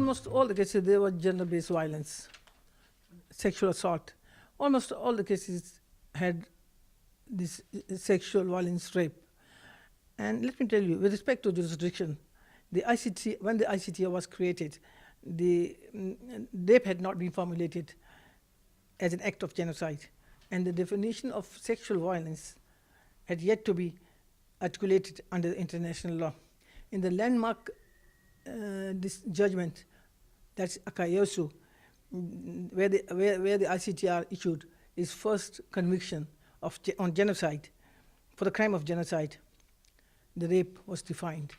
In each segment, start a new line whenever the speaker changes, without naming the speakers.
almost all the cases, there was gender-based violence, sexual assault. Almost all the cases had this sexual violence, rape. And let me tell you, with respect to jurisdiction, the ICT, when the ICTR was created, the rape had not been formulated as an act of genocide. And the definition of sexual violence had yet to be articulated under international law. In the landmark this judgment, that's Akayosu, where the ICTR issued its first conviction on genocide, for the crime of genocide, the rape was defined.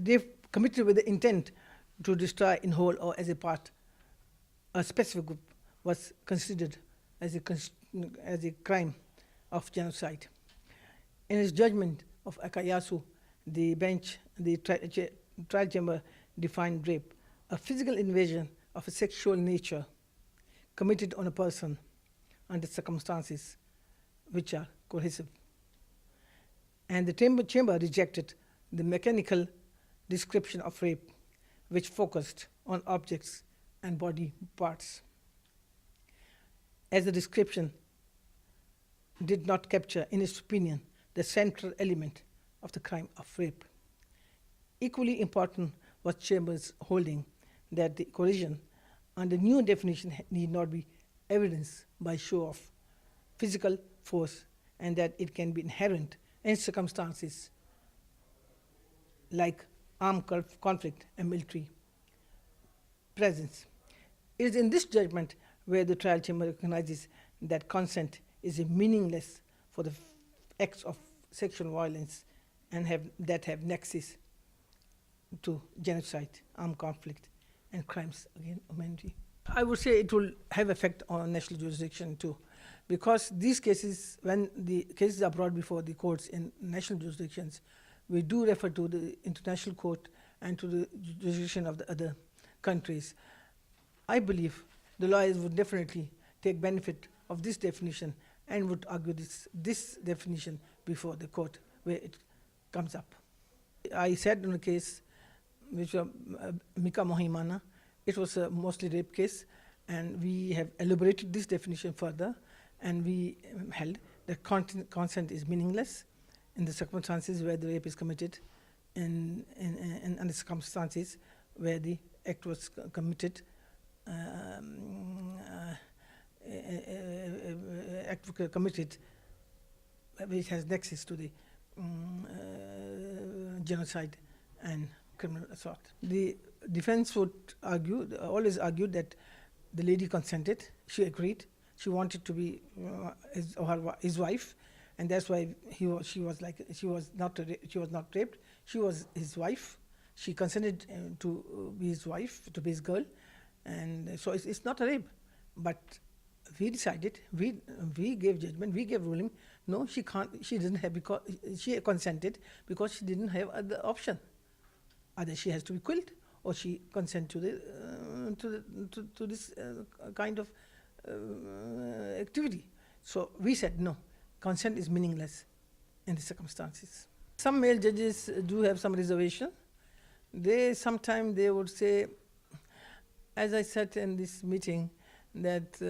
Rape committed with the intent to destroy in whole or as a part a specific group was considered as a crime of genocide. In its judgment of Akayasu, the trial chamber defined rape, a physical invasion of a sexual nature committed on a person under circumstances which are cohesive. And the chamber rejected the mechanical description of rape, which focused on objects and body parts, as the description did not capture, in its opinion, the central element of the crime of rape. Equally important was Chamber's holding that the coercion and the new definition need not be evidenced by show of physical force, and that it can be inherent in circumstances like armed conflict and military presence. It is in this judgment where the trial chamber recognizes that consent is meaningless for the acts of sexual violence and that have nexus to genocide, armed conflict, and crimes against humanity. I would say it will have effect on national jurisdiction too, because these cases, when the cases are brought before the courts in national jurisdictions, we do refer to the international court and to the jurisdiction of the other countries. I believe the lawyers would definitely take benefit of this definition and would argue this definition before the court where it comes up. I said in a case which was Mika Mohimana, it was a mostly rape case, and we have elaborated this definition further, and we held that consent is meaningless in the circumstances where the rape is committed, and the circumstances where the act was committed, which has nexus to the genocide and criminal assault. The defense would always argue that the lady consented, she agreed, she wanted to be his wife, and that's why she was not raped. She was his wife. She consented to be his wife, to be his girl, and so it's not a rape. But we decided, we gave judgment, we gave ruling. No, she can't. She didn't have, because she consented because she didn't have other option. Either she has to be killed or she consent to this kind of activity. So we said no, consent is meaningless in the circumstances. Some male judges do have some reservation. Sometimes they would say, as I said in this meeting, that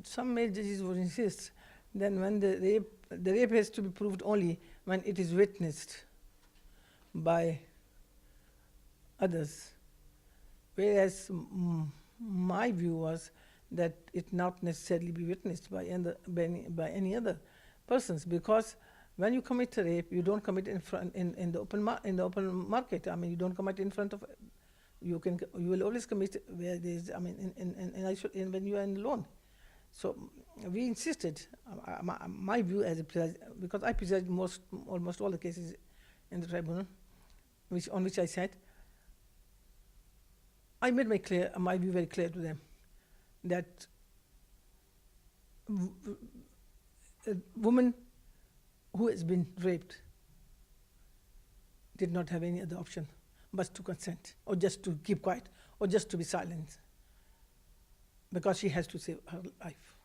some male judges would insist then when the rape has to be proved only when it is witnessed by others, whereas my view was that it not necessarily be witnessed by any other persons, because when you commit a rape, you don't commit in the open market. I mean, you don't commit in front of. You will always commit where there is. I mean, when you are alone. So we insisted. My view as because I presided almost all the cases in the tribunal, on which I said, I made my view very clear to them, that a woman who has been raped did not have any other option but to consent, or just to keep quiet, or just to be silent, because she has to save her life.